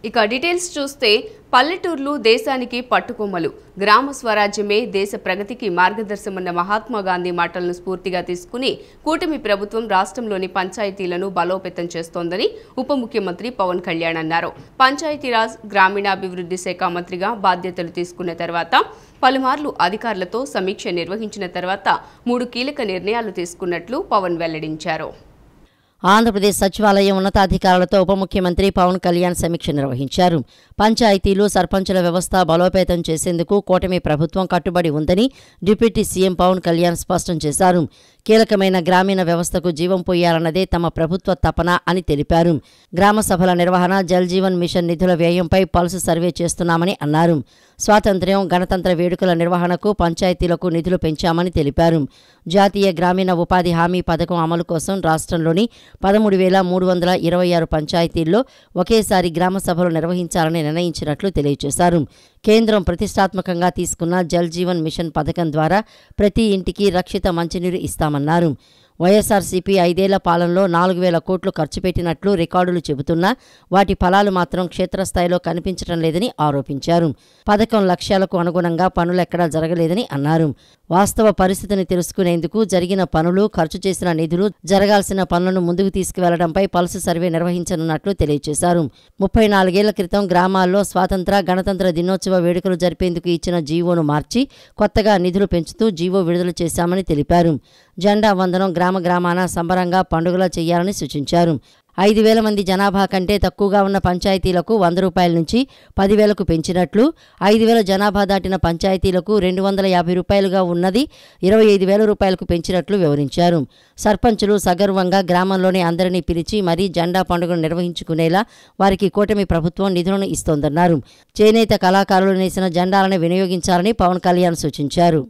ఇక డీటెయిల్స్ చూస్తే పల్లెటూర్లు దేశానికి పట్టుకొమ్మలు, గ్రామ స్వరాజ్యమే దేశ ప్రగతికి మార్గదర్శనమన్న మహాత్మా గాంధీ మాటలను స్ఫూర్తిగా తీసుకుని కూటమి ప్రభుత్వం రాష్ట్రంలోని పంచాయతీలను బలోపేతం చేస్తోందని ఉప ముఖ్యమంత్రి పవన్ కళ్యాణ్ అన్నారు. పంచాయతీరాజ్ గ్రామీణాభివృద్ధి శాఖ మంత్రిగా బాధ్యతలు తీసుకున్న తర్వాత పలుమార్లు అధికారులతో సమీక్ష నిర్వహించిన తర్వాత 3 కీలక నిర్ణయాలు తీసుకున్నట్లు పవన్ వెల్లడించారు. ఆంధ్రప్రదేశ్ సచివాలయం ఉన్నతాధికారులతో ఉప ముఖ్యమంత్రి పవన్ కళ్యాణ్ సమీక్ష నిర్వహించారు. పంచాయతీలు, సర్పంచుల వ్యవస్థ బలోపేతం చేసేందుకు కూటమి ప్రభుత్వం కట్టుబడి ఉందని డిప్యూటీ సీఎం పవన్ కళ్యాణ్ స్పష్టం చేశారు. కీలకమైన గ్రామీణ వ్యవస్థకు జీవం పోయాలన్నదే తమ ప్రభుత్వ తపన అని తెలిపారు. గ్రామ సభల నిర్వహణ, జల్ జీవన్ మిషన్ నిధుల వ్యయంపై పల్స్ సర్వే చేస్తున్నామని అన్నారు. స్వాతంత్ర్యం, గణతంత్ర వేడుకల నిర్వహణకు పంచాయతీలకు నిధులు పెంచామని తెలిపారు. జాతీయ గ్రామీణ ఉపాధి హామీ పథకం అమలు కోసం రాష్ట్రంలోని 13,326 పంచాయతీల్లో ఒకేసారి గ్రామ సభలు నిర్వహించాలని నిర్ణయించినట్లు తెలియజేశారు. కేంద్రం ప్రతిష్టాత్మకంగా తీసుకున్న జల్ జీవన్ మిషన్ పథకం ద్వారా ప్రతి ఇంటికి రక్షిత మంచినీరు ఇస్తామన్నారు. వైఎస్ఆర్సీపీ 5 ఏళ్ల పాలనలో 4,000 కోట్లు ఖర్చు పెట్టినట్లు రికార్డులు చెబుతున్నా వాటి ఫలాలు మాత్రం క్షేత్రస్థాయిలో కనిపించడం లేదని ఆరోపించారు. పథకం లక్ష్యాలకు అనుగుణంగా పనులెక్కడా జరగలేదని అన్నారు. వాస్తవ పరిస్థితిని తెలుసుకునేందుకు జరిగిన పనులు, ఖర్చు చేసిన నిధులు, జరగాల్సిన పనులను ముందుకు తీసుకువెళ్లడంపై పల్స్ సర్వే నిర్వహించనున్నట్లు తెలియజేశారు. 34 ఏళ్ల క్రితం గ్రామాల్లో స్వాతంత్ర, గణతంత్ర దినోత్సవ వేడుకలు జరిపేందుకు ఇచ్చిన జీవోను మార్చి కొత్తగా నిధులు పెంచుతూ జీవో విడుదల చేశామని తెలిపారు. జెండా వందనం గ్రామాన సంబరంగా పండుగలా చేయాలని సూచించారు. 5,000 మంది జనాభా కంటే తక్కువగా ఉన్న పంచాయతీలకు 100 రూపాయల నుంచి 10,000కు పెంచినట్లు, 5,000 జనాభా దాటిన పంచాయతీలకు 250 రూపాయలుగా ఉన్నది 25,000 రూపాయలకు పెంచినట్లు వివరించారు. సర్పంచులు సగర్వంగా గ్రామంలోని అందరినీ పిలిచి మరీ జెండా పండుగను నిర్వహించుకునేలా వారికి కూటమి ప్రభుత్వం నిధులను ఇస్తోందన్నారు. చేనేత కళాకారులు నేసిన జెండాలను వినియోగించాలని పవన్ కళ్యాణ్ సూచించారు.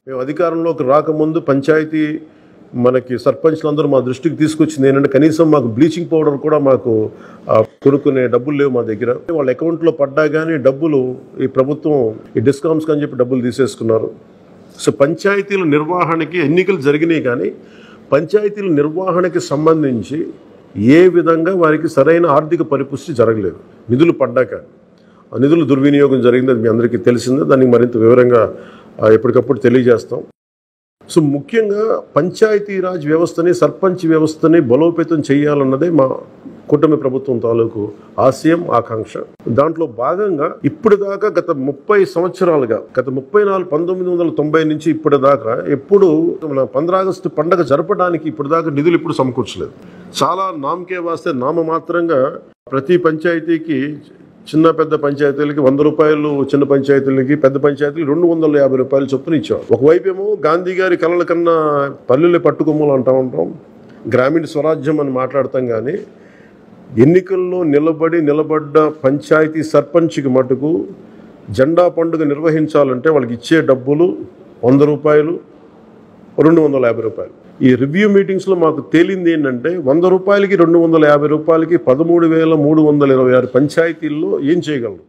మేము అధికారంలోకి రాకముందు పంచాయతీ మనకి సర్పంచ్లందరూ మా దృష్టికి తీసుకొచ్చింది ఏంటంటే కనీసం మాకు బ్లీచింగ్ పౌడర్ కూడా మాకు కొనుక్కునే డబ్బులు లేవు మా దగ్గర. వాళ్ళ అకౌంట్లో పడ్డా కానీ డబ్బులు ఈ ప్రభుత్వం ఈ డిస్కౌంట్స్ అని చెప్పి డబ్బులు తీసేసుకున్నారు. సో పంచాయతీల నిర్వహణకి ఎన్నికలు జరిగినాయి కానీ పంచాయతీల నిర్వహణకి సంబంధించి ఏ విధంగా వారికి సరైన ఆర్థిక పరిపుష్టి జరగలేదు. నిధులు పడ్డాక ఆ నిధుల దుర్వినియోగం జరిగింది, అది మీ అందరికీ తెలిసిందే. దానికి మరింత వివరంగా ఎప్పటికప్పుడు తెలియజేస్తాం. సో ముఖ్యంగా పంచాయతీరాజ్ వ్యవస్థని, సర్పంచ్ వ్యవస్థని బలోపేతం చేయాలన్నదే మా కూటమి ప్రభుత్వం తాలూకు ఆశయం, ఆకాంక్ష. దాంట్లో భాగంగా ఇప్పటిదాకా గత 30 సంవత్సరాలుగా, గత 1990 నుంచి ఇప్పటిదాకా ఎప్పుడు మన 15 ఆగస్టు పండుగ జరపడానికి ఇప్పటిదాకా నిధులు ఇప్పుడు సమకూర్చలేదు. చాలా నామకే వాస్తే నామమాత్రంగా ప్రతి పంచాయతీకి, చిన్న పెద్ద పంచాయతీలకి 100 రూపాయలు, చిన్న పంచాయతీలకి, పెద్ద పంచాయతీలు 250 రూపాయలు చొప్పున ఇచ్చాం. ఒకవైపు ఏమో గాంధీ గారి కలల కన్నా పల్లెలే పట్టుకొమ్మలు అంటూ ఉంటాం, గ్రామీణ స్వరాజ్యం అని మాట్లాడతాం. కానీ ఎన్నికల్లో నిలబడ్డ పంచాయతీ సర్పంచ్కి మటుకు జెండా పండుగ నిర్వహించాలంటే వాళ్ళకి ఇచ్చే డబ్బులు 100 రూపాయలు, 250 రూపాయలు. ఈ రివ్యూ మీటింగ్స్లో మాకు తేలింది ఏంటంటే 100 రూపాయలకి, 250 రూపాయలకి 13,326 పంచాయతీల్లో ఏం చేయగలరు?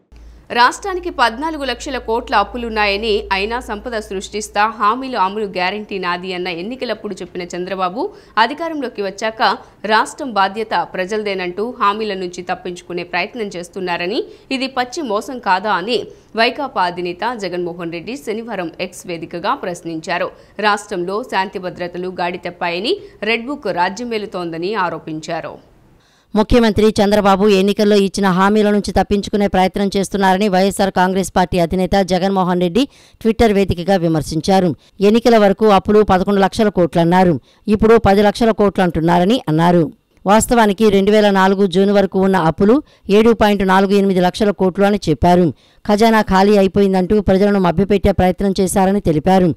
రాష్ట్రానికి 14 లక్షల కోట్ల అప్పులున్నాయని, అయినా సంపద సృష్టిస్తా, హామీలు అమలు గ్యారంటీ నాది అన్న ఎన్నికలప్పుడు చెప్పిన చంద్రబాబు అధికారంలోకి వచ్చాక రాష్ట్రం బాధ్యత ప్రజలదేనంటూ హామీల నుంచి తప్పించుకునే ప్రయత్నం చేస్తున్నారని, ఇది పచ్చి మోసం కాదా అని వైకాపా అధినేత జగన్మోహన్ రెడ్డి శనివారం ఎక్స్ వేదికగా ప్రశ్నించారు. రాష్ట్రంలో శాంతి భద్రతలు గాడి తప్పాయని, రెడ్ బుక్ రాజ్యమేలుతోందని ఆరోపించారు. ముఖ్యమంత్రి చంద్రబాబు ఎన్నికల్లో ఇచ్చిన హామీల నుంచి తప్పించుకునే ప్రయత్నం చేస్తున్నారని వైఎస్ఆర్ కాంగ్రెస్ పార్టీ అధినేత జగన్మోహన్ రెడ్డి ట్విట్టర్ వేదికగా విమర్శించారు. ఎన్నికల వరకు అప్పులు 11 లక్షల కోట్లన్నారు, ఇప్పుడు 10 లక్షల కోట్లు అంటున్నారని అన్నారు. వాస్తవానికి 2004 జూన్ వరకు ఉన్న అప్పులు 7.48 లక్షల కోట్లు అని చెప్పారు. ఖజానా ఖాళీ అయిపోయిందంటూ ప్రజలను మభ్యపెట్టే ప్రయత్నం చేశారని తెలిపారు.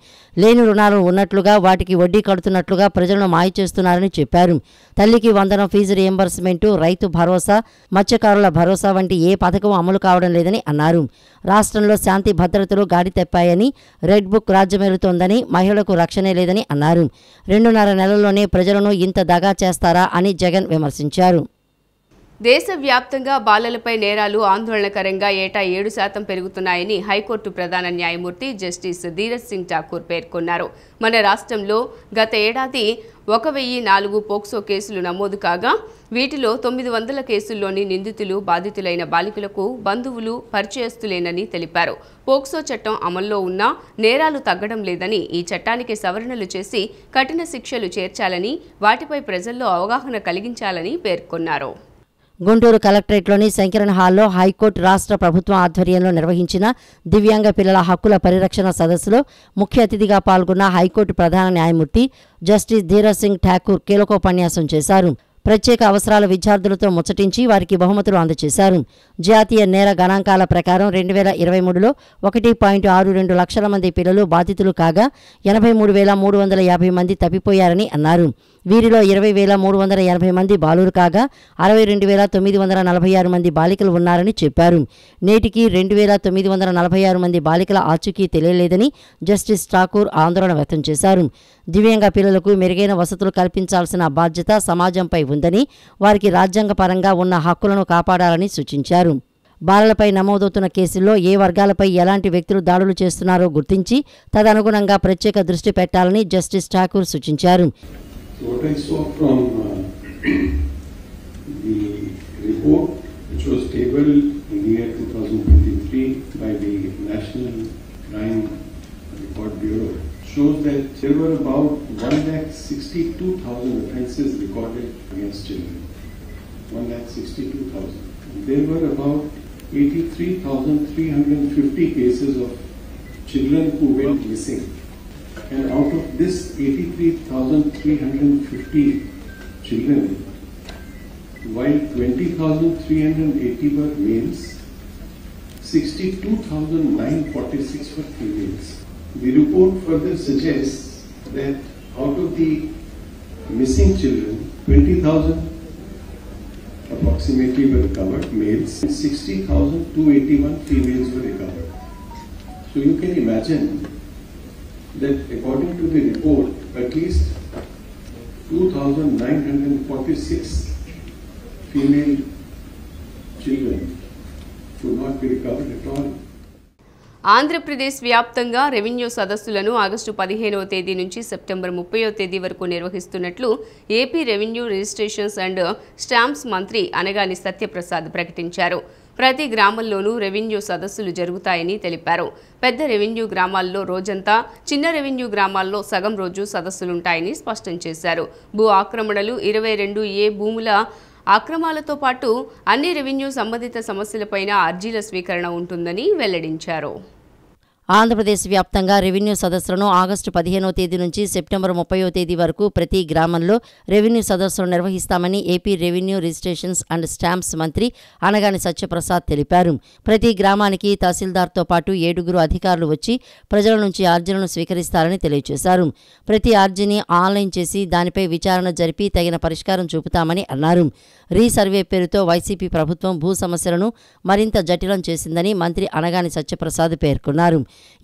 లేని రుణాలు ఉన్నట్లుగా, వాటికి వడ్డీ కడుతున్నట్లుగా ప్రజలను మాయ చేస్తున్నారని చెప్పారు. తల్లికి వందనం ఫీజు రియంబర్స్మెంటు, రైతు భరోసా, మత్స్యకారుల భరోసా వంటి ఏ పథకం అమలు కావడం లేదని అన్నారు. రాష్ట్రంలో శాంతి భద్రతలు గాడి తెప్పాయని, రెడ్ బుక్ రాజ్యమేలుతోందని, మహిళలకు రక్షణే లేదని అన్నారు. 2.5 నెలల్లోనే ప్రజలను ఇంత దగా చేస్తారా అని జగన్ విమర్శించారు. దేశవ్యాప్తంగా బాలలపై నేరాలు ఆందోళనకరంగా ఏటా 7% పెరుగుతున్నాయని హైకోర్టు ప్రధాన న్యాయమూర్తి జస్టిస్ ధీరజ్ సింగ్ ఠాకూర్ పేర్కొన్నారు. మన రాష్ట్రంలో గత ఏడాది 1004 పోక్సో కేసులు నమోదు కాగా వీటిలో 900 కేసుల్లోని నిందితులు బాధితులైన బాలికలకు బంధువులు పరిచయస్తులేనని తెలిపారు. పోక్సో చట్టం అమల్లో ఉన్నా నేరాలు తగ్గడం లేదని, ఈ చట్టానికి సవరణలు చేసి కఠిన శిక్షలు చేర్చాలని, వాటిపై ప్రజల్లో అవగాహన కలిగించాలని పేర్కొన్నారు. గుంటూరు కలెక్టరేట్లోని శంకరన్ హాల్లో హైకోర్టు రాష్ట్ర ప్రభుత్వం ఆధ్వర్యంలో నిర్వహించిన దివ్యాంగ పిల్లల హక్కుల పరిరక్షణ సదస్సులో ముఖ్య అతిథిగా పాల్గొన్న హైకోర్టు ప్రధాన న్యాయమూర్తి జస్టిస్ ధీరజ్ సింగ్ ఠాకూర్ కీలకోపన్యాసం చేశారు. ప్రత్యేక అవసరాల విద్యార్థులతో ముచ్చటించి వారికి బహుమతులు అందజేశారు. జాతీయ నేర గణాంకాల ప్రకారం 2023లో 1.62 లక్షల మంది పిల్లలు బాధితులు కాగా 83,350 మంది తప్పిపోయారని అన్నారు. వీరిలో 20,380 మంది బాలురు కాగా 62,946 మంది బాలికలు ఉన్నారని చెప్పారు. నేటికి 2,946 మంది బాలికల ఆచూకీ తెలియలేదని జస్టిస్ ఠాకూర్ ఆందోళన వ్యక్తం చేశారు. దివ్యాంగ పిల్లలకు మెరుగైన వసతులు కల్పించాల్సిన బాధ్యత సమాజంపై ఉందని, వారికి రాజ్యాంగపరంగా ఉన్న హక్కులను కాపాడాలని సూచించారు. బాలలపై నమోదవుతున్న కేసుల్లో ఏ వర్గాలపై ఎలాంటి వ్యక్తులు దాడులు చేస్తున్నారో గుర్తించి తదనుగుణంగా ప్రత్యేక దృష్టి పెట్టాలని జస్టిస్ ఠాకూర్ సూచించారు. What I saw from the report which was tabled in the year 2023 by the National Crime Record Bureau shows that there were about 1,62,000 offences recorded against children. 1,62,000. There were about 83,350 cases of children who went missing. And out of this 83,350 children, while 20,380 were males, 62,946 were females. The report further suggests that out of the missing children, 20,000 approximately were recovered, males, and 60,281 females were recovered. So you can imagine that according to the report, at least 2,946 female children could not be recovered at all. Andhra Pradesh వ్యాప్తంగా revenue సదస్సులను August 15వ తేదీ నుంచి September 30వ తేదీ వరకు నిర్వహిస్తున్నట్లు AP revenue registrations and stamps మంత్రి అనగాని సత్యప్రసాద్ ప్రకటించారు. ప్రతి గ్రామంలోనూ రెవెన్యూ సదస్సులు జరుగుతాయని తెలిపారు. పెద్ద రెవెన్యూ గ్రామాల్లో రోజంతా, చిన్న రెవెన్యూ గ్రామాల్లో సగం రోజు సదస్సులుంటాయని స్పష్టం చేశారు. భూ ఆక్రమణలు, 22A భూముల అక్రమాలతో పాటు అన్ని రెవెన్యూ సంబంధిత సమస్యలపైన అర్జీల స్వీకరణ ఉంటుందని వెల్లడించారు. ఆంధ్రప్రదేశ్ వ్యాప్తంగా రెవెన్యూ సదస్సులను ఆగస్టు 15వ తేదీ నుంచి సెప్టెంబర్ 30వ తేదీ వరకు ప్రతి గ్రామంలో రెవెన్యూ సదస్సులు నిర్వహిస్తామని AP revenue registrations and stamps మంత్రి అనగాని సత్యప్రసాద్ తెలిపారు. ప్రతి గ్రామానికి తహసీల్దార్తో పాటు 7 అధికారులు వచ్చి ప్రజల నుంచి అర్జీలను స్వీకరిస్తారని తెలియజేశారు. ప్రతి అర్జీని ఆన్లైన్ చేసి దానిపై విచారణ జరిపి తగిన పరిష్కారం చూపుతామని అన్నారు. రీసర్వే పేరుతో వైసీపీ ప్రభుత్వం భూ సమస్యలను మరింత జటిలం చేసిందని మంత్రి అనగాని సత్యప్రసాద్ పేర్కొన్నారు.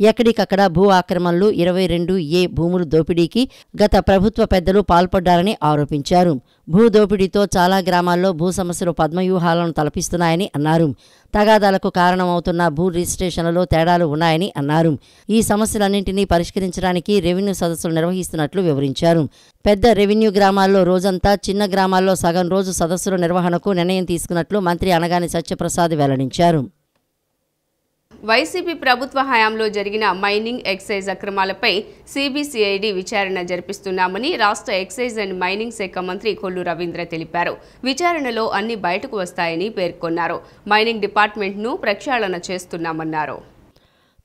ఎక్కడికక్కడ భూ ఆక్రమణలు, 22A భూములు దోపిడీకి గత ప్రభుత్వ పెద్దలు పాల్పడ్డారని ఆరోపించారు. భూ దోపిడీతో చాలా గ్రామాల్లో భూ సమస్యలు పద్మవ్యూహాలను తలపిస్తున్నాయని అన్నారు. తగాదాలకు కారణమవుతున్న భూ రిజిస్ట్రేషన్లలో తేడాలు ఉన్నాయని అన్నారు. ఈ సమస్యలన్నింటినీ పరిష్కరించడానికి రెవెన్యూ సదస్సులు నిర్వహిస్తున్నట్లు వివరించారు. పెద్ద రెవెన్యూ గ్రామాల్లో రోజంతా, చిన్న గ్రామాల్లో సగం రోజు సదస్సుల నిర్వహణకు నిర్ణయం తీసుకున్నట్లు మంత్రి అనగాని సత్యప్రసాద్ వెల్లడించారు. వైసీపీ ప్రభుత్వ హయాంలో జరిగిన మైనింగ్, ఎక్సైజ్ అక్రమాలపై సిబిసిఐడి విచారణ జరిపిస్తున్నామని రాష్ట్ర ఎక్సైజ్ అండ్ మైనింగ్ శాఖ మంత్రి కొల్లు రవీంద్ర తెలిపారు. విచారణలో అన్ని బయటకు వస్తాయని పేర్కొన్నారు. మైనింగ్ డిపార్ట్మెంట్ను ప్రక్షాళన చేస్తున్నామన్నారు.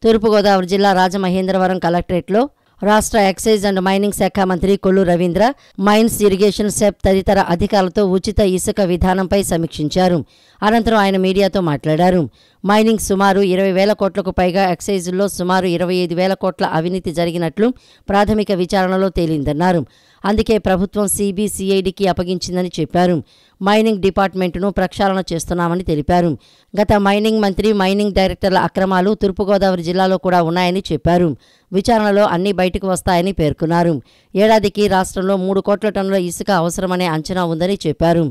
తూర్పుగోదావరి జిల్లా రాజమహేంద్రవరం కలెక్టరేట్లో రాష్ట్ర ఎక్సైజ్ అండ్ మైనింగ్ శాఖ మంత్రి కొల్లు రవీంద్ర మైన్స్, ఇరిగేషన్, సెప్ తదితర అధికారులతో ఉచిత ఇసుక విధానంపై సమీక్షించారు. అనంతరం ఆయన మీడియాతో మాట్లాడారు. మైనింగ్ సుమారు 20,000 కోట్లకు పైగా, ఎక్సైజుల్లో సుమారు 25,000 కోట్ల అవినీతి జరిగినట్లు ప్రాథమిక విచారణలో తేలిందన్నారు. అందుకే ప్రభుత్వం సిబిసిఐడికి అప్పగించిందని చెప్పారు. మైనింగ్ డిపార్ట్మెంటును ప్రక్షాళన చేస్తున్నామని తెలిపారు. గత మైనింగ్ మంత్రి, మైనింగ్ డైరెక్టర్ల అక్రమాలు తూర్పుగోదావరి జిల్లాలో కూడా ఉన్నాయని చెప్పారు. విచారణలో అన్ని బయటకు వస్తాయని పేర్కొన్నారు. ఏడాదికి రాష్ట్రంలో 3 కోట్ల టన్నుల ఇసుక అవసరమనే అంచనా ఉందని చెప్పారు.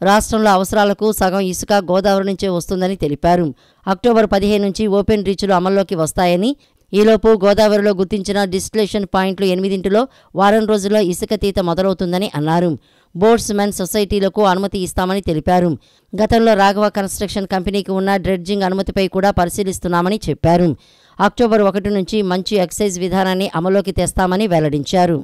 రాష్ట్రంలో అవసరాలకు సగం ఇసుక గోదావరి నుంచే వస్తుందని తెలిపారు. అక్టోబర్ 15 నుంచి ఓపెన్ రీచ్లు అమల్లోకి వస్తాయని, ఈలోపు గోదావరిలో గుర్తించిన డిస్టిలేషన్ పాయింట్లు 8 వారం రోజుల్లో ఇసుక తీత మొదలవుతుందని అన్నారు. బోట్స్ మెన్ సొసైటీలకు అనుమతి ఇస్తామని తెలిపారు. గతంలో రాఘవ కన్స్ట్రక్షన్ కంపెనీకి ఉన్న డ్రెడ్జింగ్ అనుమతిపై కూడా పరిశీలిస్తున్నామని చెప్పారు. అక్టోబర్ 1 నుంచి మంచి ఎక్సైజ్ విధానాన్ని అమల్లోకి తెస్తామని వెల్లడించారు.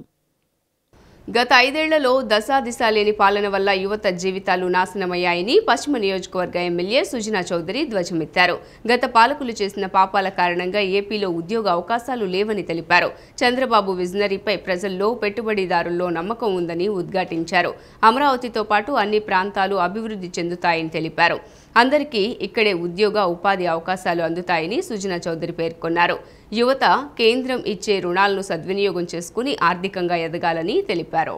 గత 5 ఏళ్లలో దశాదిశ లేని పాలన వల్ల యువత జీవితాలు నాశనమయ్యాయని పశ్చిమ నియోజకవర్గ ఎమ్మెల్యే సుజనా చౌదరి ధ్వజమెత్తారు. గత పాలకులు చేసిన పాపాల కారణంగా ఏపీలో ఉద్యోగ అవకాశాలు లేవని తెలిపారు. చంద్రబాబు విజనరీపై ప్రజల్లో పెట్టుబడిదారుల్లో నమ్మకం ఉందని ఉద్ఘాటించారు. అమరావతితో పాటు అన్ని ప్రాంతాలు అభివృద్ధి చెందుతాయని తెలిపారు. అందరికీ ఇక్కడే ఉద్యోగ ఉపాధి అవకాశాలు అందుతాయని సుజనా చౌదరి పేర్కొన్నారు. యువత కేంద్రం ఇచ్చే రుణాలను సద్వినియోగం చేసుకుని ఆర్థికంగా ఎదగాలని తెలిపారు.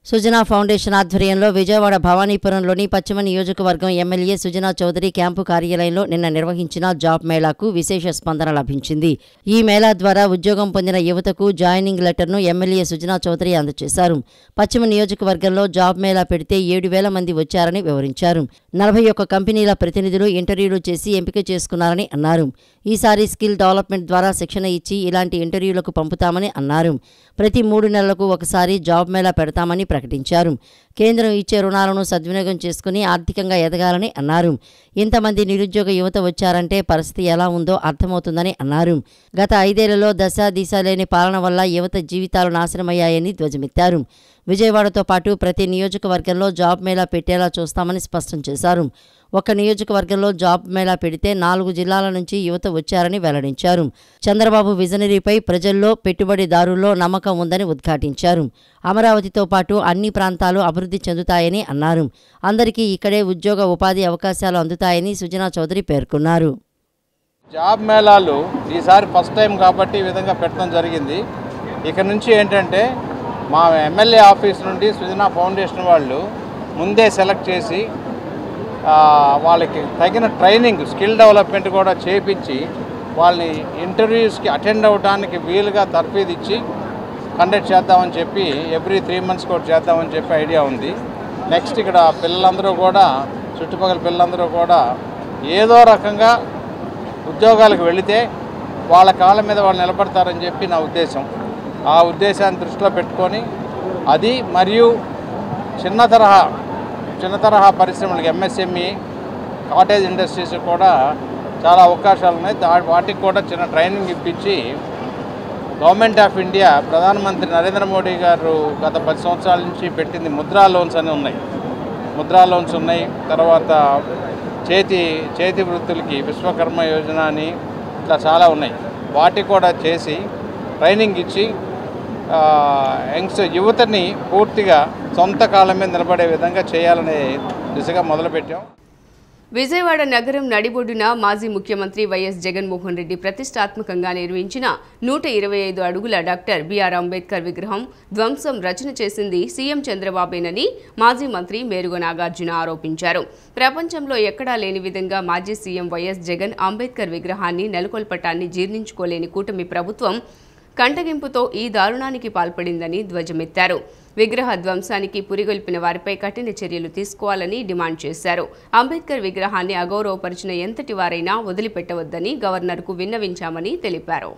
సుజనా ఫౌండేషన్ ఆధ్వర్యంలో విజయవాడ భవానీపురంలోని పశ్చిమ నియోజకవర్గం ఎమ్మెల్యే సుజనా చౌదరి క్యాంపు కార్యాలయంలో నిన్న నిర్వహించిన జాబ్ మేళాకు విశేష స్పందన లభించింది. ఈ మేళా ద్వారా ఉద్యోగం పొందిన యువతకు జాయినింగ్ లెటర్ను ఎమ్మెల్యే సుజనా చౌదరి అందజేశారు. పశ్చిమ నియోజకవర్గంలో జాబ్ మేళా పెడితే 7,000 మంది వచ్చారని వివరించారు. 41 కంపెనీల ప్రతినిధులు ఇంటర్వ్యూలు చేసి ఎంపిక చేసుకున్నారని అన్నారు. ఈసారి స్కిల్ డెవలప్మెంట్ ద్వారా శిక్షణ ఇచ్చి ఇలాంటి ఇంటర్వ్యూలకు పంపుతామని అన్నారు. ప్రతి 3 నెలలకు ఒకసారి జాబ్ మేళా పెడతామని ప్రకటించారు. కేంద్రం ఇచ్చే రుణాలను సద్వినియోగం చేసుకుని ఆర్థికంగా ఎదగాలని అన్నారు. ఇంతమంది నిరుద్యోగ యువత వచ్చారంటే పరిస్థితి ఎలా ఉందో అర్థమవుతుందని అన్నారు. గత 5 ఏళ్లలో దశ దిశ లేని పాలన వల్ల యువత జీవితాలు నాశనమయ్యాయని ధ్వజమెత్తారు. విజయవాడతో పాటు ప్రతి నియోజకవర్గంలో జాబ్ మేళా పెట్టేలా చూస్తామని స్పష్టం చేశారు. ఒక నియోజకవర్గంలో జాబ్ మేళా పెడితే 4 జిల్లాల నుంచి యువత వచ్చారని వెల్లడించారు. చంద్రబాబు విజనరీపై ప్రజల్లో పెట్టుబడిదారుల్లో నమ్మకం ఉందని ఉద్ఘాటించారు. అమరావతితో పాటు అన్ని ప్రాంతాలు అభివృద్ధి చెందుతాయని అన్నారు. అందరికీ ఇక్కడే ఉద్యోగ ఉపాధి అవకాశాలు అందుతాయని సుజనా చౌదరి పేర్కొన్నారు. జాబ్ మేళాలు ఈసారి ఫస్ట్ టైం కాబట్టి ఈ విధంగా పెట్టడం జరిగింది. ఇక నుంచి ఏంటంటే మా ఎమ్మెల్యే ఆఫీస్ నుండి సుజనా ఫౌండేషన్ వాళ్ళు ముందే సెలెక్ట్ చేసి వాళ్ళకి తగిన ట్రైనింగ్ స్కిల్ డెవలప్మెంట్ కూడా చేయించి వాళ్ళని ఇంటర్వ్యూస్కి అటెండ్ అవ్వడానికి వీలుగా తర్ఫీదు ఇచ్చి కండక్ట్ చేద్దామని చెప్పి ఎవ్రీ 3 months కూడా చేద్దామని చెప్పి ఐడియా ఉంది. నెక్స్ట్ ఇక్కడ పిల్లలందరూ కూడా చుట్టుపక్కల పిల్లలందరూ కూడా ఏదో రకంగా ఉద్యోగాలకు వెళితే వాళ్ళ కాళ్ళ మీద వాళ్ళు నిలబడతారని చెప్పి నా ఉద్దేశం. ఆ ఉద్దేశాన్ని దృష్టిలో పెట్టుకొని అది మరియు చిన్న తరహా పరిశ్రమలకు ఎంఎస్ఎంఈ కాటేజ్ ఇండస్ట్రీస్ కూడా చాలా అవకాశాలు ఉన్నాయి. వాటికి కూడా చిన్న ట్రైనింగ్ ఇప్పించి గవర్నమెంట్ ఆఫ్ ఇండియా ప్రధానమంత్రి నరేంద్ర మోడీ గారు గత 10 సంవత్సరాల నుంచి పెట్టింది ముద్రా లోన్స్ అని ఉన్నాయి. ముద్రా లోన్స్ ఉన్నాయి. తర్వాత చేతి వృత్తులకి విశ్వకర్మ యోజన అని ఇట్లా చాలా ఉన్నాయి. వాటికి కూడా చేసి ట్రైనింగ్ ఇచ్చి యువతని పూర్తిగా సొంత కాలం మీద నిలబడే విధంగా చేయాలనే దిశగా మొదలుపెట్టాం. విజయవాడ నగరం నడిబొడ్డున మాజీ ముఖ్యమంత్రి వైఎస్ జగన్మోహన్ రెడ్డి ప్రతిష్టాత్మకంగా నిర్మించిన 125 అడుగుల డాక్టర్ బిఆర్ అంబేద్కర్ విగ్రహం ధ్వంసం రచన చేసింది సీఎం చంద్రబాబేనని మాజీ మంత్రి మేరుగ నాగార్జున ఆరోపించారు. ప్రపంచంలో ఎక్కడా లేని విధంగా మాజీ సీఎం వైఎస్ జగన్ అంబేద్కర్ విగ్రహాన్ని నెలకొల్పటాన్ని జీర్ణించుకోలేని కూటమి ప్రభుత్వం కంటగింపుతో ఈ దారుణానికి పాల్పడిందని ధ్వజమెత్తారు. విగ్రహ ధ్వంసానికి పురిగొల్పిన వారిపై కఠిన చర్యలు తీసుకోవాలని డిమాండ్ చేశారు. అంబేద్కర్ విగ్రహాన్ని అగౌరవపరిచిన ఎంతటి వారైనా వదిలిపెట్టవద్దని గవర్నర్కు విన్నవించామని తెలిపారు.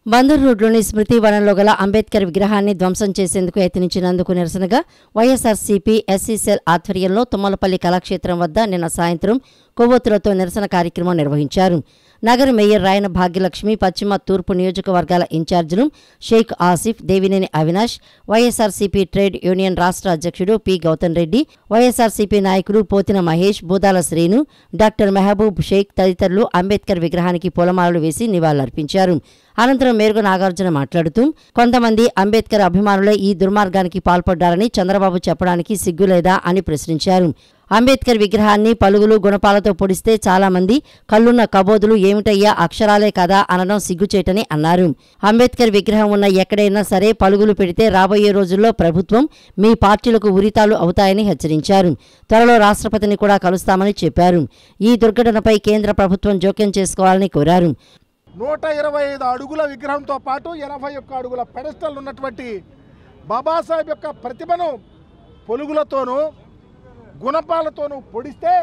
బందర్ రోడ్లోని స్మృతి వనంలో గల అంబేద్కర్ విగ్రహాన్ని ధ్వంసం చేసేందుకు యత్నించినందుకు నిరసనగా వైఎస్ఆర్సీపీ ఎస్సీ సెల్ ఆధ్వర్యంలో తుమ్మలపల్లి కళాక్షేత్రం వద్ద నిన్న సాయంత్రం కొవ్వొత్తులతో నిరసన కార్యక్రమం నిర్వహించారు. నగర మేయర్ రాయన భాగ్యలక్ష్మి, పశ్చిమ తూర్పు నియోజకవర్గాల ఇన్ఛార్జీలు షేక్ ఆసిఫ్, దేవినేని అవినాష్, వైఎస్ఆర్సీపీ ట్రేడ్ యూనియన్ రాష్ట్ర అధ్యక్షుడు పి గౌతమ్ రెడ్డి, వైఎస్ఆర్సీపీ నాయకులు పోతిన మహేష్, బూదాల శ్రీను, డాక్టర్ మెహబూబ్ షేక్ తదితరులు అంబేద్కర్ విగ్రహానికి పూలమాలలు వేసి నివాళులర్పించారు. అనంతరం మేరుగ నాగార్జున మాట్లాడుతూ కొంతమంది అంబేద్కర్ అభిమానులే ఈ దుర్మార్గానికి పాల్పడ్డారని చంద్రబాబు చెప్పడానికి సిగ్గులేదా అని ప్రశ్నించారు. అంబేద్కర్ విగ్రహాన్ని పలుగులు గుణపాలతో పొడిస్తే చాలా మంది కళ్ళున్న కబోదులు ఏమిటయ్యా అక్షరాలే కదా అనడం సిగ్గుచేటని అన్నారు. అంబేద్కర్ విగ్రహం ఉన్న ఎక్కడైనా సరే పలుగులు పెడితే రాబోయే రోజుల్లో ప్రభుత్వం మీ పార్టీలకు ఉరితాలు అవుతాయని హెచ్చరించారు. త్వరలో రాష్ట్రపతిని కూడా కలుస్తామని చెప్పారు. ఈ దుర్ఘటనపై కేంద్ర ప్రభుత్వం జోక్యం చేసుకోవాలని కోరారు. 125 అడుగుల విగ్రహంతో పాటు 81 అడుగుల పెడస్టల్ ఉన్నటువంటి బాబాసాహెబ్ యొక్క ప్రతిభను పొలుగులతోనూ గుణపాలతోనూ పొడిస్తే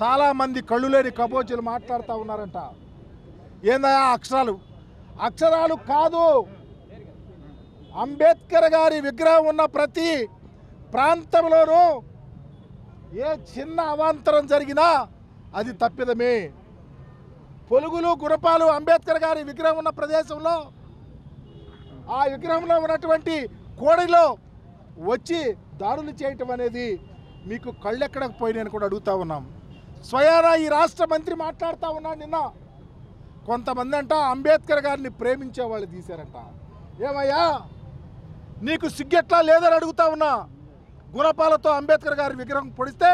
చాలామంది కళ్ళు లేని కబోచీలు మాట్లాడుతూ ఉన్నారంట. ఏందయ్యా అక్షరాలు కాదు. అంబేద్కర్ గారి విగ్రహం ఉన్న ప్రతి ప్రాంతంలోనూ ఏ చిన్న అవాంతరం జరిగినా అది తప్పిదమే. పొలుగులు గుణపాలు అంబేద్కర్ గారి విగ్రహం ఉన్న ప్రదేశంలో ఆ విగ్రహంలో ఉన్నటువంటి కోడిలో వచ్చి దాడులు చేయటం అనేది మీకు కళ్ళెక్కడకు పోయినాయని కూడా అడుగుతూ ఉన్నాం. స్వయానా ఈ రాష్ట్ర మంత్రి మాట్లాడుతూ ఉన్నాడు నిన్న. కొంతమంది అంట అంబేద్కర్ గారిని ప్రేమించే వాళ్ళు తీశారంట. ఏమయ్యా నీకు సిగ్గెట్లా లేదని అడుగుతా ఉన్నా. గుణపాలతో అంబేద్కర్ గారి విగ్రహం పొడిస్తే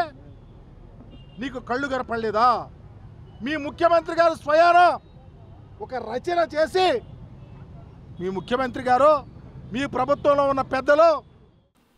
నీకు కళ్ళు కనపడలేదా? మీ ముఖ్యమంత్రి గారు స్వయానా ఒక రచన చేసి మీ ముఖ్యమంత్రి గారు మీ ప్రభుత్వంలో ఉన్న పెద్దలు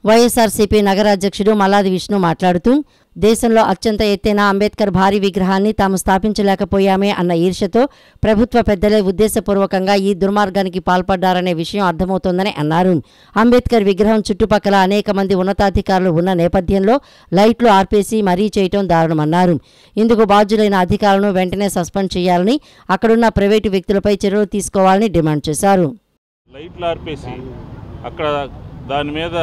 వైఎస్ఆర్సీపీ నగరాధ్యక్షుడు మల్లాది విష్ణు మాట్లాడుతూ దేశంలో అత్యంత ఎత్తైన అంబేద్కర్ భారీ విగ్రహాన్ని తాము స్థాపించలేకపోయామే అన్న ఈర్ష్యతో ప్రభుత్వ పెద్దలే ఉద్దేశపూర్వకంగా ఈ దుర్మార్గానికి పాల్పడ్డారనే విషయం అర్థమవుతోందని అన్నారు. అంబేద్కర్ విగ్రహం చుట్టుపక్కల అనేక మంది ఉన్నతాధికారులు ఉన్న నేపథ్యంలో లైట్లు ఆర్పేసి మరీ చేయటం దారుణమన్నారు. ఇందుకు బాధ్యులైన అధికారులను వెంటనే సస్పెండ్ చేయాలని, అక్కడున్న ప్రైవేటు వ్యక్తులపై చర్యలు తీసుకోవాలని డిమాండ్ చేశారు. లైట్లు ఆర్పేసి అక్కడ దాని మీద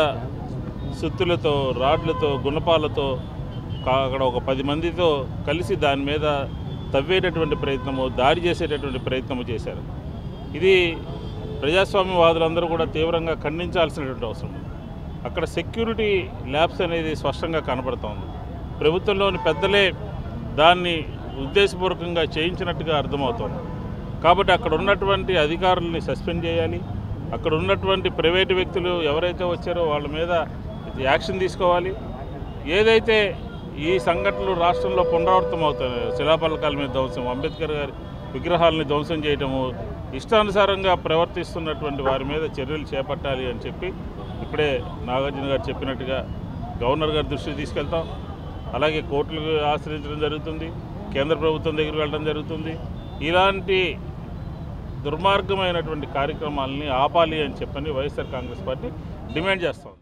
సుత్తులతో రాడ్లతో గుణపాలతో అక్కడ ఒక 10 మందితో కలిసి దాని మీద తవ్వేటటువంటి ప్రయత్నము, దాడి చేసేటటువంటి ప్రయత్నము చేశారు. ఇది ప్రజాస్వామ్యవాదులందరూ కూడా తీవ్రంగా ఖండించాల్సినటువంటి అవసరం. అక్కడ సెక్యూరిటీ ల్యాబ్స్ అనేది స్పష్టంగా కనబడుతోంది. ప్రభుత్వంలోని పెద్దలే దాన్ని ఉద్దేశపూర్వకంగా చేయించినట్టుగా అర్థమవుతోంది. కాబట్టి అక్కడ ఉన్నటువంటి అధికారులని సస్పెండ్ చేయాలి. అక్కడ ఉన్నటువంటి ప్రైవేటు వ్యక్తులు ఎవరైతే వచ్చారో వాళ్ళ మీద యాక్షన్ తీసుకోవాలి. ఏదైతే ఈ సంఘటనలు రాష్ట్రంలో పునరావృతం అవుతాయి, శిలాఫలకాల మీద ధ్వంసం, అంబేద్కర్ గారి విగ్రహాలని ధ్వంసం చేయటము, ఇష్టానుసారంగా ప్రవర్తిస్తున్నటువంటి వారి మీద చర్యలు చేపట్టాలి అని చెప్పి ఇప్పుడే నాగార్జున గారు చెప్పినట్టుగా గవర్నర్ గారి దృష్టికి తీసుకెళ్తాం. అలాగే కోర్టులకు ఆశ్రయించడం జరుగుతుంది, కేంద్ర ప్రభుత్వం దగ్గరికి వెళ్ళడం జరుగుతుంది. ఇలాంటి దుర్మార్గమైనటువంటి కార్యక్రమాలని ఆపాలి అని చెప్పని వైఎస్ఆర్ కాంగ్రెస్ పార్టీ డిమాండ్ చేస్తాం.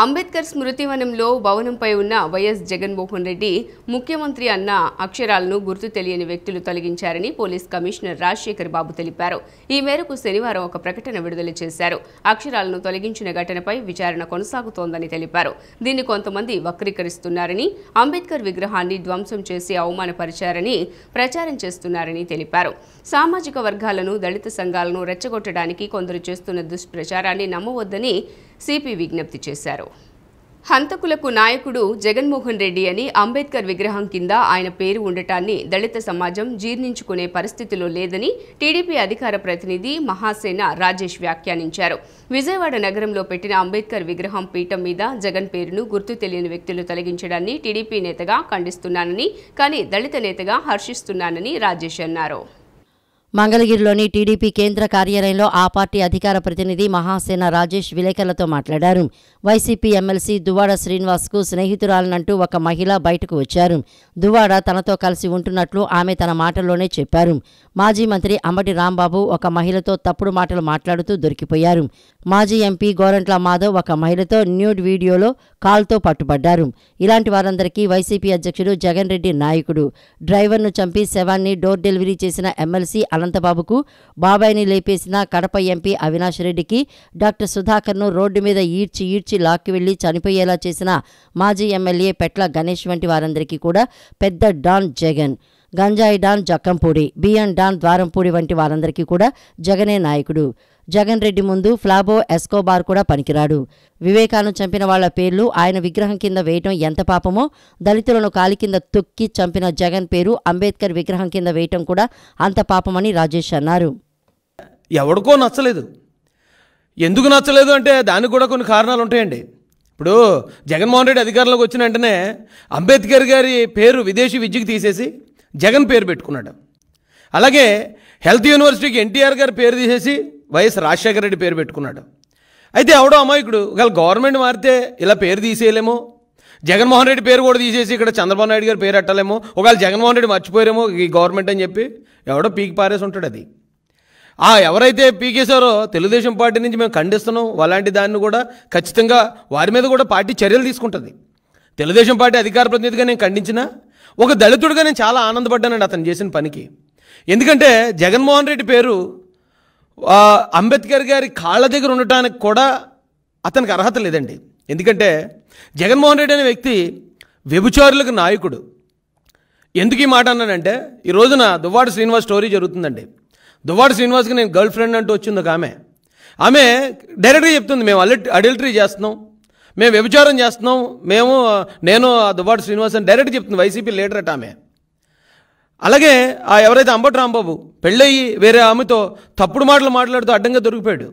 అంబేద్కర్ స్మృతివనంలో భవనంపై ఉన్న వైఎస్ జగన్మోహన్ రెడ్డి ముఖ్యమంత్రి అన్న అక్షరాలను గుర్తు తెలియని వ్యక్తులు తొలగించారని పోలీస్ కమిషనర్ రాజశేఖర్ బాబు తెలిపారు. ఈ మేరకు శనివారం ఒక ప్రకటన విడుదల చేశారు. అక్షరాలను తొలగించిన ఘటనపై విచారణ కొనసాగుతోందని తెలిపారు. దీన్ని కొంతమంది వక్రీకరిస్తున్నారని, అంబేద్కర్ విగ్రహాన్ని ధ్వంసం చేసి అవమానపరిచారని ప్రచారం చేస్తున్నారని తెలిపారు. సామాజిక వర్గాలను, దళిత సంఘాలను రెచ్చగొట్టడానికి కొందరు చేస్తున్న దుష్ప్రచారాన్ని నమ్మవద్దని సిపి విజ్ఞప్తి చేశారు. హంతకులకు నాయకుడు జగన్మోహన్ రెడ్డి అని, అంబేద్కర్ విగ్రహం కింద ఆయన పేరు ఉండటాన్ని దళిత సమాజం జీర్ణించుకునే పరిస్థితిలో లేదని టీడీపీ అధికార ప్రతినిధి మహాసేన రాజేష్ వ్యాఖ్యానించారు. విజయవాడ నగరంలో పెట్టిన అంబేద్కర్ విగ్రహం పీఠం మీద జగన్ పేరును గుర్తు తెలియని వ్యక్తులు తొలగించడాన్ని టీడీపీ నేతగా ఖండిస్తున్నానని, కానీ దళిత నేతగా హర్షిస్తున్నానని రాజేష్ అన్నారు. మంగళగిరిలోని టీడీపీ కేంద్ర కార్యాలయంలో ఆ పార్టీ అధికార ప్రతినిధి మహాసేన రాజేష్ విలేకరులతో మాట్లాడారు. వైసీపీ ఎమ్మెల్సీ దువ్వాడ శ్రీనివాస్కు స్నేహితురాలనంటూ ఒక మహిళ బయటకు వచ్చారు. దువ్వాడ తనతో కలిసి ఉంటున్నట్లు ఆమె తన మాటల్లోనే చెప్పారు. మాజీ మంత్రి అంబటి రాంబాబు ఒక మహిళతో తప్పుడు మాటలు మాట్లాడుతూ దొరికిపోయారు. మాజీ ఎంపీ గోరంట్ల మాధవ్ ఒక మహిళతో న్యూడ్ వీడియోలో కాల్తో పట్టుబడ్డారు. ఇలాంటి వారందరికీ వైసీపీ అధ్యక్షుడు జగన్ రెడ్డి నాయకుడు. డ్రైవర్ను చంపి శవాన్ని డోర్ డెలివరీ చేసిన ఎమ్మెల్సీ అనంతబాబుకు, బాబాయిని లేపేసిన కడప ఎంపీ అవినాష్ రెడ్డికి, డాక్టర్ సుధాకర్ను రోడ్డు మీద ఈడ్చి లాక్కి వెళ్లి చనిపోయేలా చేసిన మాజీ ఎమ్మెల్యే పెట్ల గణేష్ వంటి వారందరికీ కూడా పెద్ద డాన్ జగన్. గంజాయి డాన్ జక్కంపూడి, బియ్యం డాన్ ద్వారంపూడి వంటి వారందరికీ కూడా జగనే నాయకుడు. జగన్ రెడ్డి ముందు ఫ్లాబో ఎస్కోబార్ కూడా పనికిరాడు. వివేకాను చంపిన వాళ్ల పేర్లు ఆయన విగ్రహం కింద వేయటం ఎంత పాపమో, దళితులను కాలి కింద తొక్కి చంపిన జగన్ పేరు అంబేద్కర్ విగ్రహం కింద వేయటం కూడా అంత పాపమని రాజేష్ అన్నారు. ఎవడికో నచ్చలేదు. ఎందుకు నచ్చలేదు అంటే దానికి కూడా కొన్ని కారణాలు ఉంటాయండి. ఇప్పుడు జగన్మోహన్ రెడ్డి అధికారంలోకి వచ్చిన వెంటనే అంబేద్కర్ గారి పేరు విదేశీ విద్యకు తీసేసి జగన్ పేరు పెట్టుకున్నాడు. అలాగే హెల్త్ యూనివర్సిటీకి ఎన్టీఆర్ గారి పేరు తీసేసి వైఎస్ రాజశేఖర రెడ్డి పేరు పెట్టుకున్నాడు. అయితే ఎవడో అమాయకుడు ఒకవేళ గవర్నమెంట్ మారితే ఇలా పేరు తీసేయలేమో, జగన్మోహన్ రెడ్డి పేరు కూడా తీసేసి ఇక్కడ చంద్రబాబు నాయుడు గారి పేరు పెట్టలేమో, ఒకవేళ జగన్మోహన్ రెడ్డి మర్చిపోయారేమో ఈ గవర్నమెంట్ అని చెప్పి ఎవడో పీకి పారేసి ఉంటాడు. అది ఎవరైతే పీకేశారో తెలుగుదేశం పార్టీ నుంచి మేము ఖండిస్తున్నాం. అలాంటి దాన్ని కూడా ఖచ్చితంగా వారి మీద కూడా పార్టీ చర్యలు తీసుకుంటుంది. తెలుగుదేశం పార్టీ అధికార ప్రతినిధిగా నేను ఖండించినా, ఒక దళితుడిగా నేను చాలా ఆనందపడ్డానండి అతను చేసిన పనికి. ఎందుకంటే జగన్మోహన్ రెడ్డి పేరు అంబేద్కర్ గారి కాళ్ళ దగ్గర ఉండటానికి కూడా అతనికి అర్హత లేదండి. ఎందుకంటే జగన్మోహన్ రెడ్డి అనే వ్యక్తి వ్యభిచారులకు నాయకుడు. ఎందుకు ఈ మాట అన్నానంటే, ఈ రోజున దువ్వాడ శ్రీనివాస్ స్టోరీ జరుగుతుందండి. దువ్వాడ శ్రీనివాస్కి నేను గర్ల్ ఫ్రెండ్ అంటూ వచ్చింది ఒక ఆమె డైరెక్ట్గా చెప్తుంది, మేము అడల్టరీ చేస్తున్నాం, మేము వ్యభిచారం చేస్తున్నాం, నేను దువ్వాడ శ్రీనివాస్ అని డైరెక్ట్ చెప్తుంది. వైసీపీ లీడర్ అట ఆమె. అలాగే ఎవరైతే అంబటి రాంబాబు పెళ్ళయ్యి వేరే ఆమెతో తప్పుడు మాటలు మాట్లాడుతూ అడ్డంగా దొరికిపోయాడు.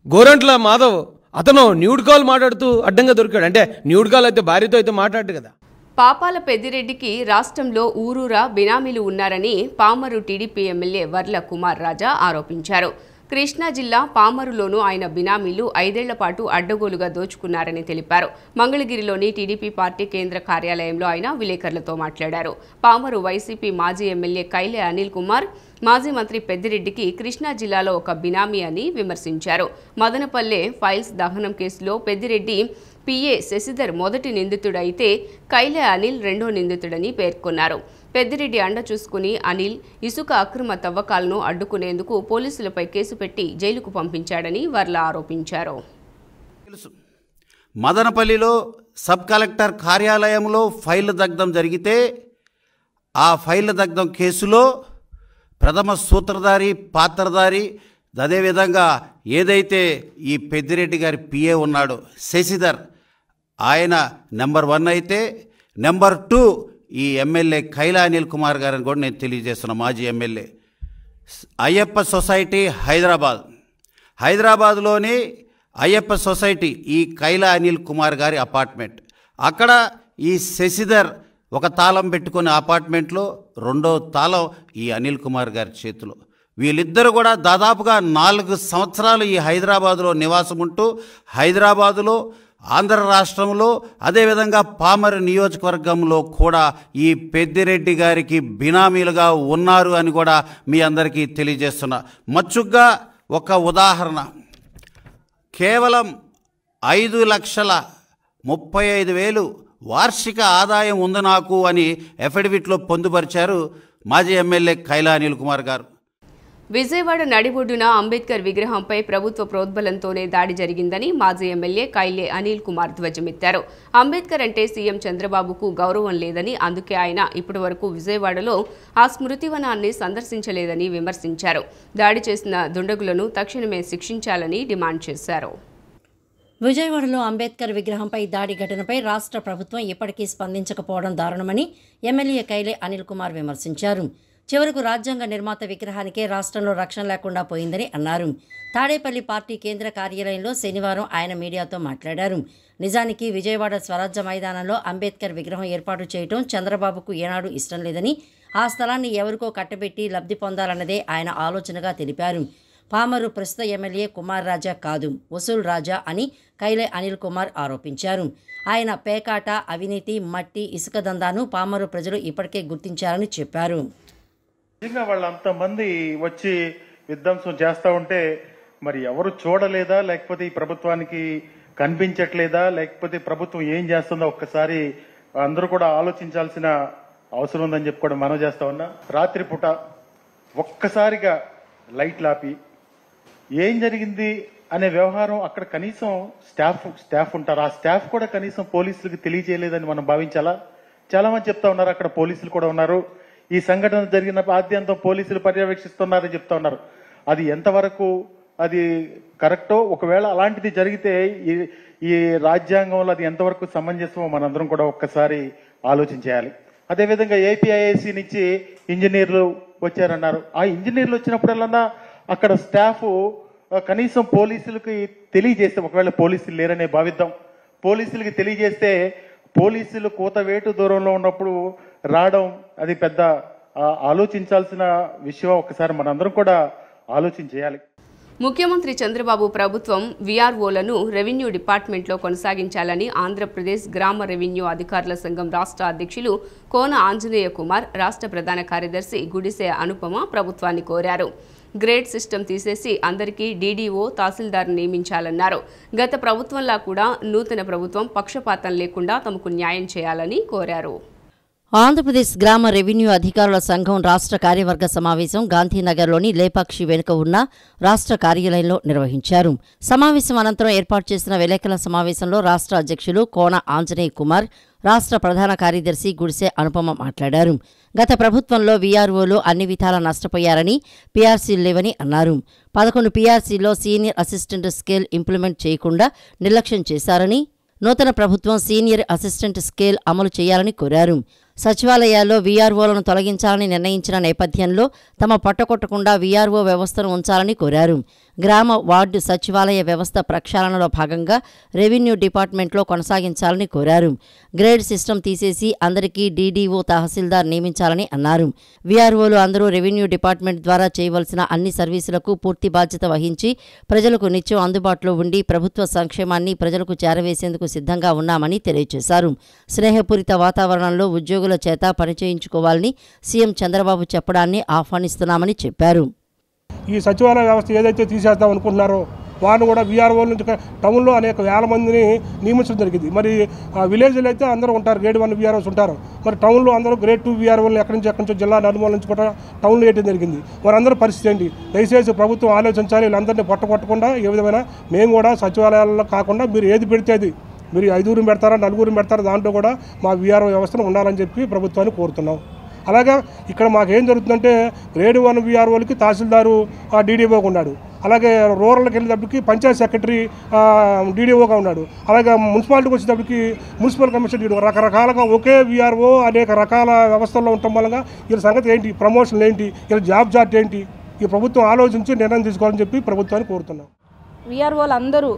గోరంట్ల మాధవ్ అతను న్యూడ్ కాల్ మాట్లాడుతూ అడ్డంగా దొరికాడు. అంటే న్యూడ్ కాల్ అయితే భార్యతో అయితే మాట్లాడు కదా. పాపాల పెద్దిరెడ్డికి రాష్ట్రంలో ఊరూరా బినామీలు ఉన్నారని పామరు టీడీపీ ఎమ్మెల్యే వర్ల కుమార్ రాజా ఆరోపించారు. కృష్ణా జిల్లా పామరులోనూ ఆయన బినామీలు 5 ఏళ్ల పాటు అడ్డగోలుగా దోచుకున్నారని తెలిపారు. మంగళగిరిలోని టీడీపీ పార్టీ కేంద్ర కార్యాలయంలో ఆయన విలేకరులతో మాట్లాడారు. పామరు వైసీపీ మాజీ ఎమ్మెల్యే కైలే అనిల్ కుమార్ మాజీ మంత్రి పెద్దిరెడ్డికి కృష్ణా జిల్లాలో ఒక బినామీ అని విమర్శించారు. మదనపల్లె ఫైల్స్ దహనం కేసులో పెద్దిరెడ్డి పిఏ శశిధర్ మొదటి నిందితుడైతే కైలే అనిల్ రెండో నిందితుడని పేర్కొన్నారు. పెద్దిరెడ్డి అండ చూసుకుని అనిల్ ఇసుక అక్రమ తవ్వకాలను అడ్డుకునేందుకు పోలీసులపై కేసు పెట్టి జైలుకు పంపించాడని వర్ల ఆరోపించారు. మదనపల్లిలో సబ్ కలెక్టర్ కార్యాలయంలో ఫైల్ దగ్ధం జరిగితే ఆ ఫైల్ దగ్ధం కేసులో ప్రథమ సూత్రధారి పాత్రధారి, అదేవిధంగా ఏదైతే ఈ పెద్దిరెడ్డి గారి పిఏ ఉన్నాడో శశిధర్, ఆయన నెంబర్ 1 అయితే నెంబర్ 2 ఈ ఎమ్మెల్యే కైలా అనిల్ కుమార్ గారిని కూడా నేను తెలియజేస్తున్నా. మాజీ ఎమ్మెల్యే అయ్యప్ప సొసైటీ హైదరాబాద్లోని అయ్యప్ప సొసైటీ ఈ కైలా అనిల్ కుమార్ గారి అపార్ట్మెంట్. అక్కడ ఈ శశిధర్ ఒక తాళం పెట్టుకునే అపార్ట్మెంట్లో రెండో తాళం ఈ అనిల్ కుమార్ గారి చేతిలో. వీళ్ళిద్దరూ కూడా దాదాపుగా 4 సంవత్సరాలు ఈ హైదరాబాదులో నివాసం ఉంటూ హైదరాబాదులో, ఆంధ్ర రాష్ట్రంలో, అదేవిధంగా పామర్ నియోజకవర్గంలో కూడా ఈ పెద్దిరెడ్డి గారికి బినామీలుగా ఉన్నారు అని కూడా మీ అందరికీ తెలియజేస్తున్నా. మచ్చుగ్గా ఒక ఉదాహరణ, కేవలం 5,35,000 వార్షిక ఆదాయం ఉంది నాకు అని ఎఫిడవిట్లో పొందుపరిచారు మాజీ ఎమ్మెల్యే కైలా అనిల్ కుమార్ గారు. విజయవాడ నడిబొడ్డున అంబేద్కర్ విగ్రహంపై ప్రభుత్వ ప్రోద్బలంతోనే దాడి జరిగిందని మాజీ ఎమ్మెల్యే కైలే అనిల్ కుమార్ ధ్వజమెత్తారు. అంబేద్కర్ అంటే సీఎం చంద్రబాబుకు గౌరవం లేదని, అందుకే ఆయన ఇప్పటివరకు విజయవాడలో ఆ స్మృతివనాన్ని సందర్శించలేదని విమర్శించారు. దాడి చేసిన దుండగులను తక్షణమే శిక్షించాలని డిమాండ్ చేశారు. విజయవాడలో అంబేద్కర్ విగ్రహంపై దాడి ఘటనపై రాష్ట్ర ప్రభుత్వం ఇప్పటికీ స్పందించకపోవడం దారుణమని ఎమ్మెల్యే కైలే అనిల్ కుమార్ విమర్శించారు. చివరకు రాజ్యాంగ నిర్మాత విగ్రహానికే రాష్ట్రంలో రక్షణ లేకుండా పోయిందని అన్నారు. తాడేపల్లి పార్టీ కేంద్ర కార్యాలయంలో శనివారం ఆయన మీడియాతో మాట్లాడారు. నిజానికి విజయవాడ స్వరాజ్య మైదానంలో అంబేద్కర్ విగ్రహం ఏర్పాటు చేయడం చంద్రబాబుకు ఏనాడు ఇష్టం లేదని, ఆ స్థలాన్ని ఎవరికో కట్టబెట్టి లబ్ధి పొందాలన్నదే ఆయన ఆలోచనగా తెలిపారు. పామరు ప్రస్తుత ఎమ్మెల్యే కుమార్ రాజా కాదు, వసూల్ రాజా అని కైలే అనిల్ కుమార్ ఆరోపించారు. ఆయన పేకాట, అవినీతి, మట్టి, ఇసుక దందాను పామరు ప్రజలు ఇప్పటికే గుర్తించారని చెప్పారు. నిజంగా వాళ్ళంతమంది వచ్చి విధ్వంసం చేస్తూ ఉంటే మరి ఎవరు చూడలేదా, లేకపోతే ఈ ప్రభుత్వానికి కనిపించట్లేదా, లేకపోతే ప్రభుత్వం ఏం చేస్తుందో ఒక్కసారి అందరూ కూడా ఆలోచించాల్సిన అవసరం ఉందని చెప్పి కూడా మనం చేస్తా ఉన్నా. రాత్రిపూట ఒక్కసారిగా లైట్లు ఆపి ఏం జరిగింది అనే వ్యవహారం అక్కడ కనీసం స్టాఫ్ ఉంటారు, ఆ స్టాఫ్ కూడా కనీసం పోలీసులకు తెలియజేయలేదని మనం భావించాలా? చాలా మంది చెప్తా ఉన్నారు అక్కడ పోలీసులు కూడా ఉన్నారు, ఈ సంఘటన జరిగిన ఆద్యంతం పోలీసులు పర్యవేక్షిస్తున్నారని చెప్తా ఉన్నారు. అది ఎంతవరకు అది కరెక్టో, ఒకవేళ అలాంటిది జరిగితే ఈ రాజ్యాంగంలో అది ఎంతవరకు సమంజసమో మనందరం కూడా ఒక్కసారి ఆలోచించేయాలి. అదేవిధంగా ఏపీఐఐసి నుంచి ఇంజనీర్లు వచ్చారన్నారు. ఆ ఇంజనీర్లు వచ్చినప్పుడల్లా అక్కడ స్టాఫ్ కనీసం పోలీసులకి తెలియజేస్తే, ఒకవేళ పోలీసులు లేరనే భావిద్దాం, పోలీసులకి తెలియజేస్తే పోలీసులు కూతవేటు దూరంలో ఉన్నప్పుడు రావడం అది పెద్ద ఆలోచించాల్సిన విషయం. ఒకసారి మనందరం కూడా ఆలోచించేయాలి. ముఖ్యమంత్రి చంద్రబాబు ప్రభుత్వం వీఆర్ఓలను రెవెన్యూ డిపార్ట్మెంట్లో కొనసాగించాలని ఆంధ్రప్రదేశ్ గ్రామ రెవెన్యూ అధికారుల సంఘం రాష్ట్ర అధ్యక్షులు కోన ఆంజనేయ కుమార్, రాష్ట్ర ప్రధాన కార్యదర్శి గుడిసె అనుపమ ప్రభుత్వాన్ని కోరారు. గ్రేడ్ సిస్టమ్ తీసేసి అందరికీ డీడీఓ తహసీల్దార్ నియమించాలన్నారు. గత ప్రభుత్వంలా కూడా నూతన ప్రభుత్వం పక్షపాతం లేకుండా తమకు న్యాయం చేయాలని కోరారు. ఆంధ్రప్రదేశ్ గ్రామ రెవెన్యూ అధికారుల సంఘం రాష్ట్ర కార్యవర్గ సమావేశం గాంధీనగర్లోని లేపాక్షి వెనుక ఉన్న రాష్ట్ర కార్యాలయంలో నిర్వహించారు. సమావేశం అనంతరం ఏర్పాటు చేసిన విలేకరుల సమావేశంలో రాష్ట్ర అధ్యక్షులు కోన ఆంజనేయ కుమార్, రాష్ట్ర ప్రధాన కార్యదర్శి గుడిసె అనుపమ మాట్లాడారు. గత ప్రభుత్వంలో వీఆర్ఓలు అన్ని విధాలా నష్టపోయారని, పీఆర్సీలు లేవని అన్నారు. 11 పీఆర్సీలో సీనియర్ అసిస్టెంట్ స్కేల్ ఇంప్లిమెంట్ చేయకుండా నిర్లక్ష్యం చేశారని, నూతన ప్రభుత్వం సీనియర్ అసిస్టెంట్ స్కేల్ అమలు చేయాలని కోరారు. సచివాలయాల్లో వీఆర్ఓలను తొలగించాలని నిర్ణయించిన నేపథ్యంలో తమ పట్టకొట్టకుండా వీఆర్ఓ వ్యవస్థను ఉంచాలని కోరారు. గ్రామ వార్డు సచివాలయ వ్యవస్థ ప్రక్షాళనలో భాగంగా రెవెన్యూ డిపార్ట్మెంట్లో కొనసాగించాలని కోరారు. గ్రేడ్ సిస్టమ్ తీసేసి అందరికీ డీడీఓ తహసీల్దార్ నియమించాలని అన్నారు. వీఆర్ఓలు అందరూ రెవెన్యూ డిపార్ట్మెంట్ ద్వారా చేయవలసిన అన్ని సర్వీసులకు పూర్తి బాధ్యత వహించి ప్రజలకు నిత్యం అందుబాటులో ఉండి ప్రభుత్వ సంక్షేమాన్ని ప్రజలకు చేరవేసేందుకు సిద్ధంగా ఉన్నామని తెలియజేశారు. స్నేహపూరిత వాతావరణంలో ఉద్యోగుల చేత పనిచేయించుకోవాలని సీఎం చంద్రబాబు చెప్పడాన్ని ఆహ్వానిస్తున్నామని చెప్పారు. ఈ సచివాలయ వ్యవస్థ ఏదైతే తీసేద్దాం అనుకుంటున్నారో వారిని కూడా వీఆర్ఓల నుంచి టౌన్లో అనేక వేల మందిని నియమించడం జరిగింది. మరి విలేజ్లో అయితే అందరూ ఉంటారు, గ్రేడ్ 1 వీఆర్ఓస్ ఉంటారు. మరి టౌన్లో అందరూ గ్రేడ్ 2 వీఆర్ఓలు ఎక్కడి నుంచో జిల్లా నలుమూల నుంచి కూడా టౌన్లో వేయడం జరిగింది. వారందరూ పరిస్థితి ఏంటి? దయచేసి ప్రభుత్వం ఆలోచించాలి. వీళ్ళందరినీ పట్టకొట్టకుండా ఏ విధమైన మేము కూడా సచివాలయాల్లో కాకుండా మీరు ఏది పెడితే అది, మీరు 5 పెడతారా 4 పెడతారా, దాంట్లో కూడా మా వీఆర్ఓ వ్యవస్థను ఉండాలని చెప్పి ప్రభుత్వాన్ని కోరుతున్నాం. అలాగే ఇక్కడ మాకేం జరుగుతుందంటే గ్రేడ్ 1 వీఆర్ఓలకి తహసీల్దారు డీడీఓగా ఉన్నాడు. అలాగే రూరల్కి వెళ్ళేటప్పటికి పంచాయత్ సెక్రటరీ డీడీఓగా ఉన్నాడు. అలాగే మున్సిపాలిటీకి వచ్చేటప్పటికి మున్సిపల్ కమిషనర్ డీడీఓ, రకరకాలుగా ఒకే వీఆర్ఓ అనేక రకాల వ్యవస్థల్లో ఉండటం వల్ల వీళ్ళ సంగతి ఏంటి, ప్రమోషన్లు ఏంటి, వీళ్ళ జాబ్ చార్ట్ ఏంటి, ఈ ప్రభుత్వం ఆలోచించి నిర్ణయం తీసుకోవాలని చెప్పి ప్రభుత్వాన్ని కోరుతున్నాం. వీఆర్ఓలు అందరూ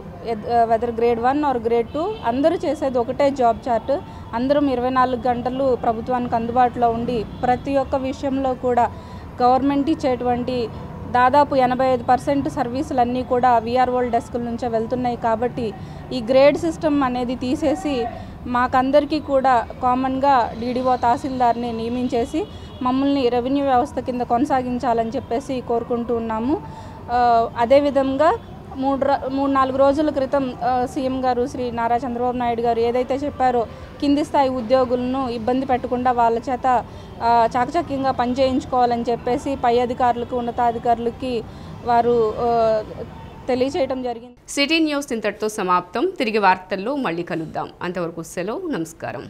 వెదర్ గ్రేడ్ 1 ఆర్ గ్రేడ్ 2 అందరూ చేసేది ఒకటే జాబ్ చార్ట్. అందరం 24 గంటలు ప్రభుత్వానికి అందుబాటులో ఉండి ప్రతి ఒక్క విషయంలో కూడా గవర్నమెంట్ ఇచ్చేటువంటి దాదాపు 85% సర్వీసులన్నీ కూడా వీఆర్ఓల డెస్కుల నుంచే వెళ్తున్నాయి. కాబట్టి ఈ గ్రేడ్ సిస్టమ్ అనేది తీసేసి మాకందరికీ కూడా కామన్గా డీడీఓ తహసీల్దార్ని నియమించేసి మమ్మల్ని రెవెన్యూ వ్యవస్థ కింద కొనసాగించాలని చెప్పేసి కోరుకుంటూ ఉన్నాము. అదేవిధంగా 3-4 రోజుల క్రితం సీఎం గారు శ్రీ నారా చంద్రబాబు నాయుడు గారు ఏదైతే చెప్పారో కింది స్థాయి ఉద్యోగులను ఇబ్బంది పెట్టకుండా వాళ్ళ చేత చాకచక్యంగా పనిచేయించుకోవాలని చెప్పేసి పై అధికారులకు ఉన్నతాధికారులకి వారు తెలియజేయడం జరిగింది. సిటీ న్యూస్ ఇంతటితో సమాప్తం. తిరిగి వార్తల్లో మళ్ళీ కలుద్దాం. అంతవరకు సెలవు. నమస్కారం.